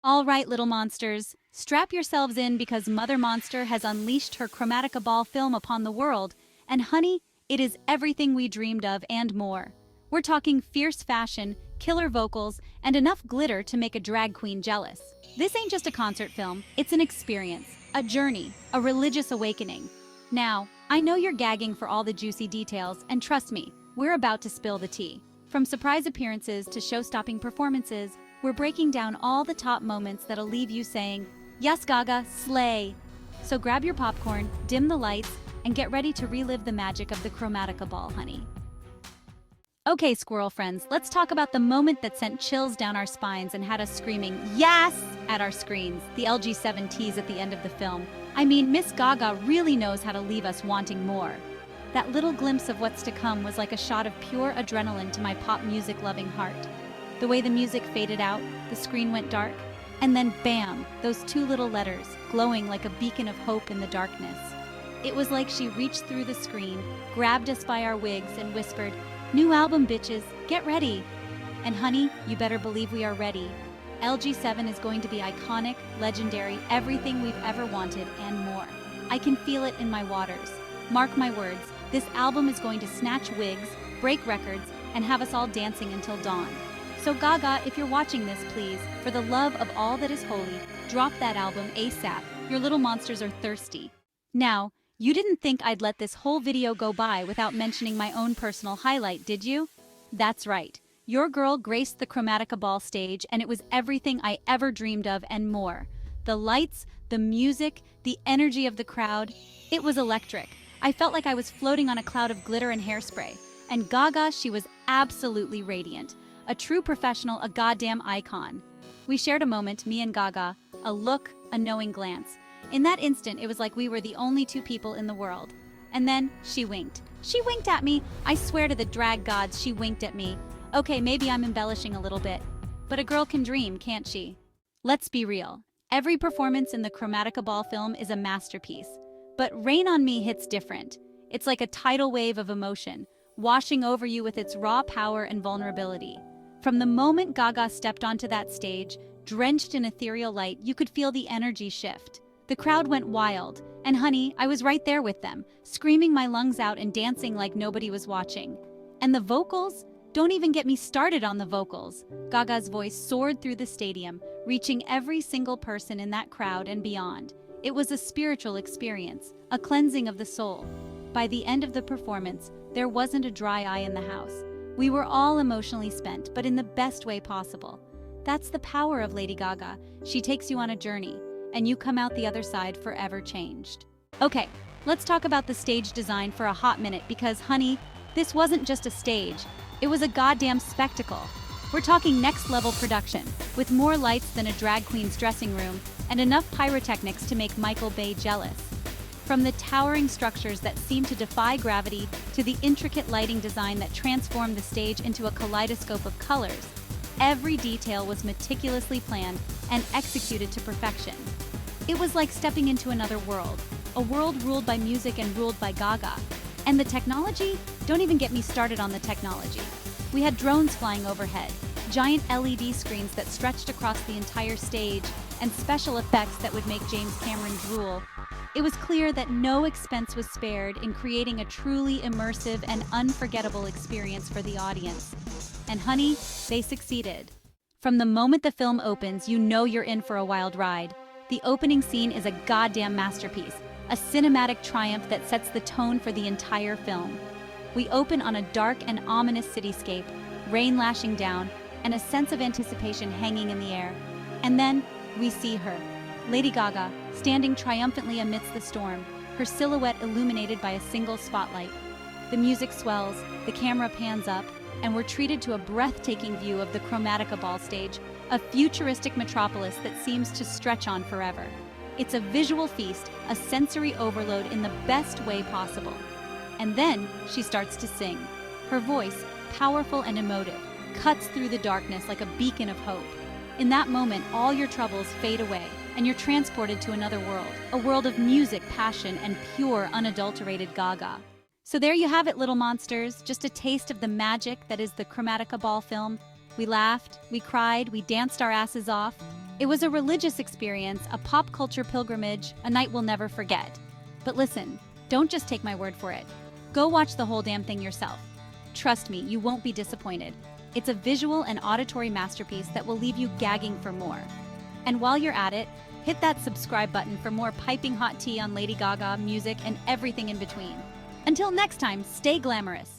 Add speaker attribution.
Speaker 1: All right, little monsters, strap yourselves in because Mother Monster has unleashed her Chromatica Ball film upon the world, and honey, it is everything we dreamed of and more. We're talking fierce fashion, killer vocals, and enough glitter to make a drag queen jealous. This ain't just a concert film, it's an experience, a journey, a religious awakening. Now, I know you're gagging for all the juicy details, and trust me, we're about to spill the tea. From surprise appearances to show-stopping performances, we're breaking down all the top moments that'll leave you saying, "Yes, Gaga, slay!" So grab your popcorn, dim the lights, and get ready to relive the magic of the Chromatica Ball, honey. Okay, squirrel friends, let's talk about the moment that sent chills down our spines and had us screaming, "Yes!" at our screens, the LG7 tease at the end of the film. I mean, Miss Gaga really knows how to leave us wanting more. That little glimpse of what's to come was like a shot of pure adrenaline to my pop music-loving heart. The way the music faded out, the screen went dark, and then bam, those two little letters, glowing like a beacon of hope in the darkness. It was like she reached through the screen, grabbed us by our wigs, and whispered, "New album, bitches, get ready!" And honey, you better believe we are ready. LG7 is going to be iconic, legendary, everything we've ever wanted, and more. I can feel it in my waters. Mark my words, this album is going to snatch wigs, break records, and have us all dancing until dawn. So Gaga, if you're watching this, please, for the love of all that is holy, drop that album ASAP. Your little monsters are thirsty. Now, you didn't think I'd let this whole video go by without mentioning my own personal highlight, did you? That's right. Your girl graced the Chromatica Ball stage, and it was everything I ever dreamed of and more. The lights, the music, the energy of the crowd. It was electric. I felt like I was floating on a cloud of glitter and hairspray. And Gaga, she was absolutely radiant. A true professional, a goddamn icon. We shared a moment, me and Gaga, a look, a knowing glance. In that instant, it was like we were the only two people in the world. And then, she winked. She winked at me. I swear to the drag gods, she winked at me. Okay, maybe I'm embellishing a little bit. But a girl can dream, can't she? Let's be real. Every performance in the Chromatica Ball film is a masterpiece. But Rain on Me hits different. It's like a tidal wave of emotion, washing over you with its raw power and vulnerability. From the moment Gaga stepped onto that stage, drenched in ethereal light, you could feel the energy shift. The crowd went wild, and honey, I was right there with them, screaming my lungs out and dancing like nobody was watching. And the vocals? Don't even get me started on the vocals. Gaga's voice soared through the stadium, reaching every single person in that crowd and beyond. It was a spiritual experience, a cleansing of the soul. By the end of the performance, there wasn't a dry eye in the house. We were all emotionally spent, but in the best way possible. That's the power of Lady Gaga. She takes you on a journey, and you come out the other side forever changed. Okay, let's talk about the stage design for a hot minute because, honey, this wasn't just a stage. It was a goddamn spectacle. We're talking next-level production, with more lights than a drag queen's dressing room, and enough pyrotechnics to make Michael Bay jealous. From the towering structures that seem to defy gravity to the intricate lighting design that transformed the stage into a kaleidoscope of colors, every detail was meticulously planned and executed to perfection. It was like stepping into another world, a world ruled by music and ruled by Gaga. And the technology? Don't even get me started on the technology. We had drones flying overhead, giant LED screens that stretched across the entire stage, and special effects that would make James Cameron drool. It was clear that no expense was spared in creating a truly immersive and unforgettable experience for the audience. And honey, they succeeded. From the moment the film opens, you know you're in for a wild ride. The opening scene is a goddamn masterpiece, a cinematic triumph that sets the tone for the entire film. We open on a dark and ominous cityscape, rain lashing down, and a sense of anticipation hanging in the air. And then, we see her, Lady Gaga, standing triumphantly amidst the storm, her silhouette illuminated by a single spotlight. The music swells, the camera pans up, and we're treated to a breathtaking view of the Chromatica Ball stage, a futuristic metropolis that seems to stretch on forever. It's a visual feast, a sensory overload in the best way possible. And then she starts to sing. Her voice, powerful and emotive, cuts through the darkness like a beacon of hope. In that moment, all your troubles fade away, and you're transported to another world, a world of music, passion, and pure, unadulterated Gaga. So there you have it, little monsters, just a taste of the magic that is the Chromatica Ball film. We laughed, we cried, we danced our asses off. It was a religious experience, a pop culture pilgrimage, a night we'll never forget. But listen, don't just take my word for it. Go watch the whole damn thing yourself. Trust me, you won't be disappointed. It's a visual and auditory masterpiece that will leave you gagging for more. And while you're at it, hit that subscribe button for more piping hot tea on Lady Gaga, music, and everything in between. Until next time, stay glamorous.